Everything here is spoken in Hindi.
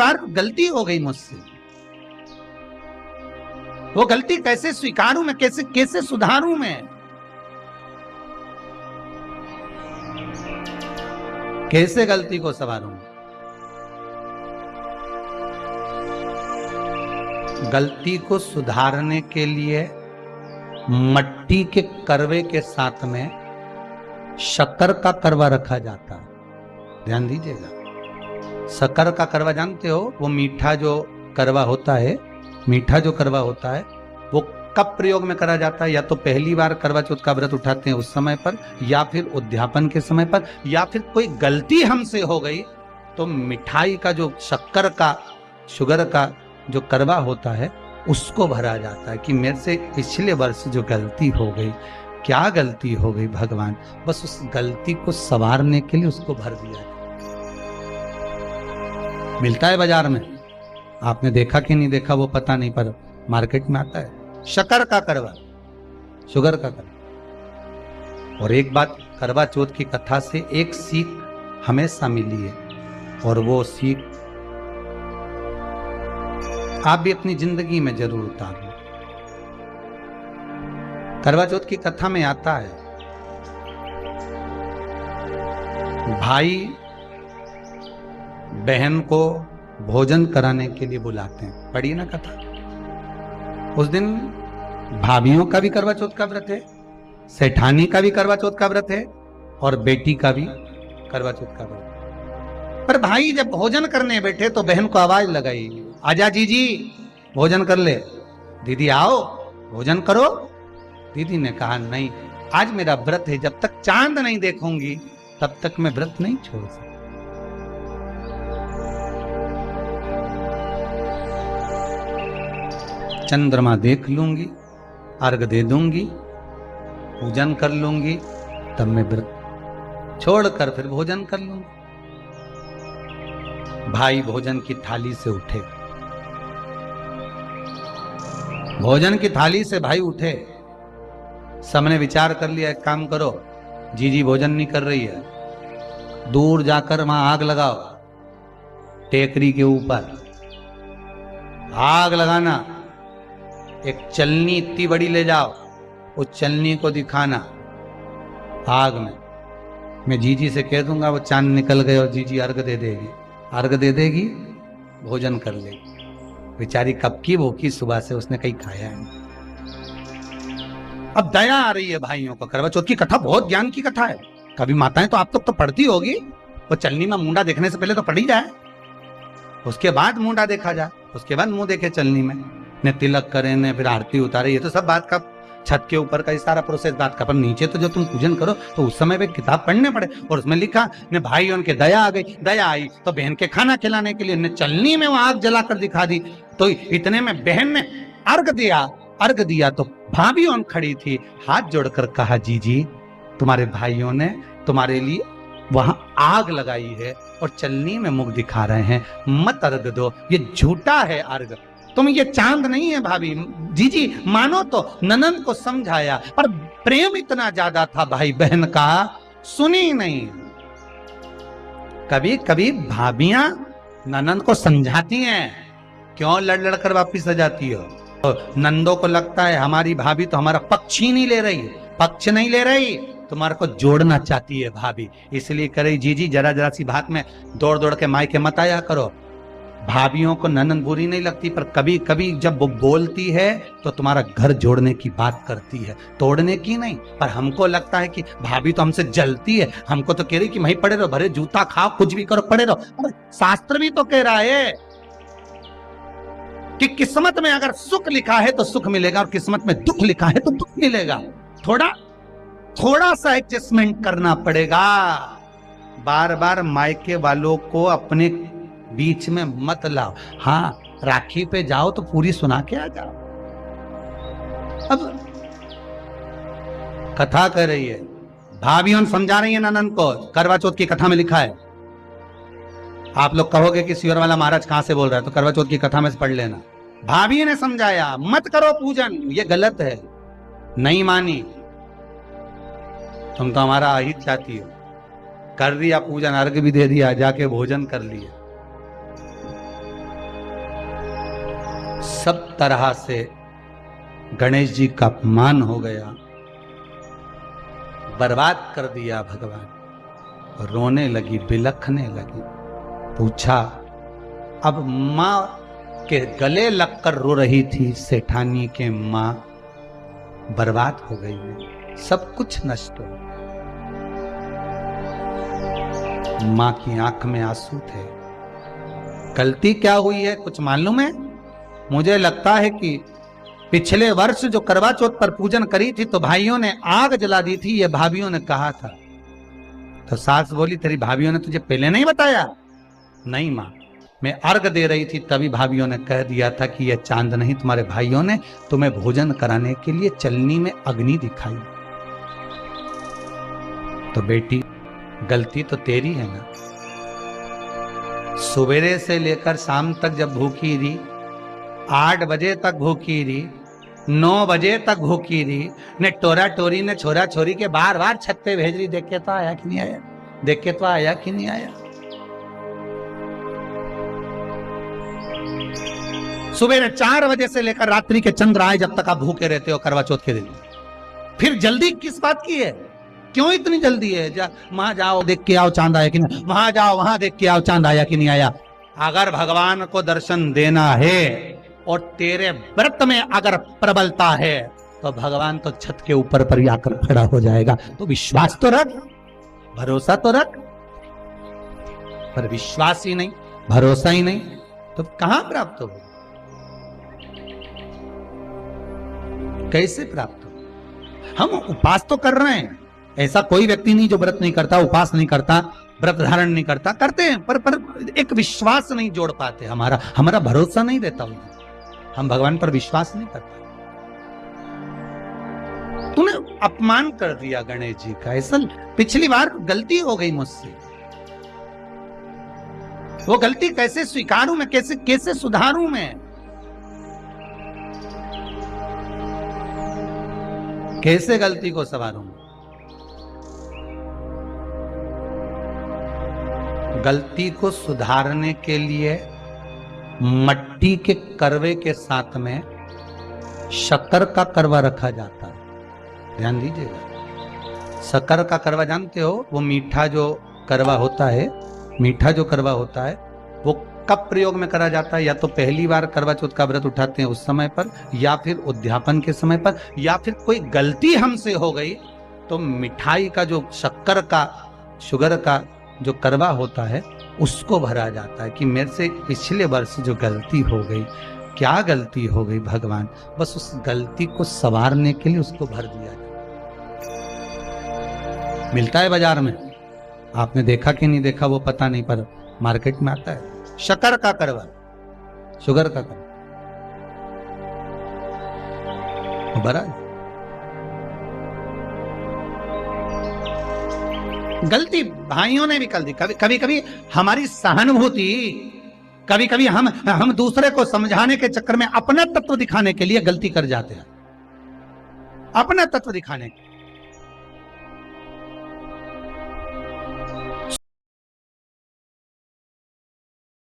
बार गलती हो गई मुझसे, वो गलती कैसे स्वीकारूं मैं, कैसे कैसे सुधारूं मैं, कैसे गलती को संवारूं। गलती को सुधारने के लिए मट्टी के करवे के साथ में शक्कर का करवा रखा जाता है। ध्यान दीजिएगा, शक्कर का करवा जानते हो, वो मीठा जो करवा होता है, मीठा जो करवा होता है वो कब प्रयोग में करा जाता है? या तो पहली बार करवा चौथ का व्रत उठाते हैं उस समय पर, या फिर उद्यापन के समय पर, या फिर कोई गलती हमसे हो गई तो मिठाई का जो शक्कर का, शुगर का जो करवा होता है उसको भरा जाता है कि मेरे से पिछले वर्ष जो गलती हो गई, क्या गलती हो गई भगवान, बस उस गलती को संवारने के लिए उसको भर दिया। मिलता है बाजार में, आपने देखा कि नहीं देखा वो पता नहीं, पर मार्केट में आता है शक्कर का करवा, शुगर का करवा। और एक बात, करवा चौथ की कथा से एक सीख हमेशा मिली है, और वो सीख आप भी अपनी जिंदगी में जरूर उतारो। करवा चौथ की कथा में आता है, भाई बहन को भोजन कराने के लिए बुलाते हैं। पढ़ी ना कथा? उस दिन भाभियों का भी करवा चौथ का व्रत है, सेठानी का भी करवा चौथ का व्रत है, और बेटी का भी करवा चौथ का व्रत है। पर भाई जब भोजन करने बैठे तो बहन को आवाज लगाई, आजा जीजी भोजन कर ले। दीदी आओ भोजन करो। दीदी ने कहा नहीं, आज मेरा व्रत है, जब तक चांद नहीं देखूंगी तब तक मैं व्रत नहीं छोड़ सकती। चंद्रमा देख लूंगी, अर्घ दे दूंगी, पूजन कर लूंगी, तब मैं व्रत छोड़कर फिर भोजन कर लूंगी। भाई भोजन की थाली से उठे, भोजन की थाली से भाई उठे, सबने विचार कर लिया, एक काम करो, जीजी भोजन नहीं कर रही है, दूर जाकर वहां आग लगाओ, टेकरी के ऊपर आग लगाना, एक चलनी इतनी बड़ी ले जाओ, उस चलनी को दिखाना आग में, मैं जीजी से कह दूंगा वो चांद निकल गए, और जीजी अर्घ दे देगी, अर्घ दे देगी, भोजन कर लेगी। बेचारी कब की भूखी, सुबह से उसने कहीं खाया नहीं। अब दया आ रही है भाइयों को। करवा चौथ की कथा बहुत ज्ञान की कथा है, कभी माताएं तो आप तो पढ़ती होगी, वो चलनी में मुंडा देखने से पहले तो पढ़ी जाए, उसके बाद मुंडा देखा जाए, उसके बाद मुंह देखे चलनी में, ने तिलक करे, ने फिर आरती उतारे, ये तो सब बात का छत के ऊपर का ये सारा प्रोसेस बात का, पर नीचे तो जो तुम पूजन करो तो उस समय पे किताब पढ़ने पड़े, और उसमें लिखा ने भाई उनके दया आ गई, दया आई तो बहन के खाना खिलाने के लिए ने चलनी में वो आग जलाकर दिखा दी। तो इतने में बहन ने अर्घ दिया, अर्घ दिया तो भाभी उन खड़ी थी, हाथ जोड़कर कहा जीजी तुम्हारे भाइयों ने तुम्हारे लिए वहां आग लगाई है और चलनी में मुख दिखा रहे हैं, मत अर्घ दो, ये झूठा है अर्घ, तुम ये चांद नहीं है भाभी। जीजी मानो तो ननंद को समझाया, पर प्रेम इतना ज्यादा था भाई बहन का, सुनी नहीं। कभी कभी भाभियां ननंद को समझाती हैं, क्यों लड़ लड़ कर वापिस आ जाती हो? तो नंदों को लगता है हमारी भाभी तो हमारा पक्ष ही नहीं ले रही, पक्ष नहीं ले रही, तुम्हारे को जोड़ना चाहती है भाभी, इसलिए करे जीजी जरा जरा सी बात में दौड़ दौड़ के मायके मत आया करो। भाभियों को ननंद बुरी नहीं लगती, पर कभी कभी जब वो बोलती है तो तुम्हारा घर जोड़ने की बात करती है, तोड़ने की नहीं। पर हमको लगता है कि भाभी तो हमसे जलती है, हमको तो कह रही कि वहीं पड़े रहो, भरे जूता खाओ, कुछ भी करो, पड़े रहो। अरे शास्त्र भी तो कह रहा है कि किस्मत में अगर सुख लिखा है तो सुख मिलेगा, और किस्मत में दुख लिखा है तो दुख मिलेगा। थोड़ा सा एडजस्टमेंट करना पड़ेगा। बार बार मायके वालों को अपने बीच में मत लाओ। हाँ, राखी पे जाओ तो पूरी सुना के आ जाओ। अब कथा कर रही है, भाभियों समझा रही है ननंद को, करवा चौथ की कथा में लिखा है। आप लोग कहोगे कि सियोर वाला महाराज कहां से बोल रहा है, तो करवा चौथ की कथा में से पढ़ लेना। भाभी ने समझाया मत करो पूजन, ये गलत है, नहीं मानी, तुम तो हमारा अहित चाहती हो। कर दिया पूजन, अर्घ भी दे दिया, जाके भोजन कर लिया। सब तरह से गणेश जी का अपमान हो गया, बर्बाद कर दिया भगवान। रोने लगी, बिलखने लगी। पूछा, अब मां के गले लगकर रो रही थी सेठानी के मां, बर्बाद हो गई, सब कुछ नष्ट हो गया। मां की आंख में आंसू थे। गलती क्या हुई है कुछ मालूम है? मुझे लगता है कि पिछले वर्ष जो करवा चौथ पर पूजन करी थी तो भाइयों ने आग जला दी थी, ये भाभियों ने कहा था। तो सास बोली, तेरी भाभियों ने तुझे पहले नहीं बताया? नहीं मां, मैं अर्घ दे रही थी तभी भाभियों ने कह दिया था कि यह चांद नहीं, तुम्हारे भाइयों ने तुम्हें भोजन कराने के लिए चलनी में अग्नि दिखाई। तो बेटी, गलती तो तेरी है ना। सवेरे से लेकर शाम तक जब भूखी रही, 8 बजे तक भूखी रही, 9 बजे तक भूखी रही, ने टोरा टोरी ने छोरा छोरी के बार बार छत पे भेज रही, देख के तो आया कि नहीं आया, देख के तो आया कि नहीं आया। सुबह 4 बजे से लेकर रात्रि के चंद्र आए जब तक आप भूखे रहते हो करवा चौथ के दिन। फिर जल्दी किस बात की है? क्यों इतनी जल्दी है? वहां जाओ देख के आओ चांद आया कि नहीं, वहां जाओ वहां देख के आओ चांद आया कि नहीं आया। अगर भगवान को दर्शन देना है और तेरे व्रत में अगर प्रबलता है तो भगवान तो छत के ऊपर पर आकर खड़ा हो जाएगा। तो विश्वास तो रख, भरोसा तो रख। पर विश्वास ही नहीं, भरोसा ही नहीं, तो कहां प्राप्त हो? कैसे प्राप्त हो? हम उपास तो कर रहे हैं, ऐसा कोई व्यक्ति नहीं जो व्रत नहीं करता, उपास नहीं करता, व्रत धारण नहीं करता, करते हैं, पर एक विश्वास नहीं जोड़ पाते। हमारा भरोसा नहीं रहता उन्हें, हम भगवान पर विश्वास नहीं करते। तूने अपमान कर दिया गणेश जी का। ऐसा पिछली बार गलती हो गई मुझसे, वो गलती कैसे स्वीकारूं मैं, कैसे सुधारूं मैं, कैसे गलती को संवारूं? गलती को सुधारने के लिए मट्टी के करवे के साथ में शक्कर का करवा रखा जाता है। ध्यान दीजिएगा, शक्कर का करवा जानते हो? वो मीठा जो करवा होता है, मीठा जो करवा होता है वो कब प्रयोग में करा जाता है? या तो पहली बार करवा चौथ का व्रत उठाते हैं उस समय पर, या फिर उद्यापन के समय पर, या फिर कोई गलती हमसे हो गई तो मिठाई का जो शक्कर का, शुगर का जो करवा होता है उसको भरा जाता है कि मेरे से पिछले वर्ष जो गलती हो गई, क्या गलती हो गई भगवान, बस उस गलती को संवारने के लिए उसको भर दिया जाता। मिलता है बाजार में, आपने देखा कि नहीं देखा वो पता नहीं, पर मार्केट में आता है शक्कर का करवा, शुगर का करवा भरा। गलती भाइयों ने भी कर दी। कभी कभी हमारी सहानुभूति, कभी कभी हम दूसरे को समझाने के चक्कर में अपना तत्व दिखाने के लिए गलती कर जाते हैं, अपना तत्व दिखाने के।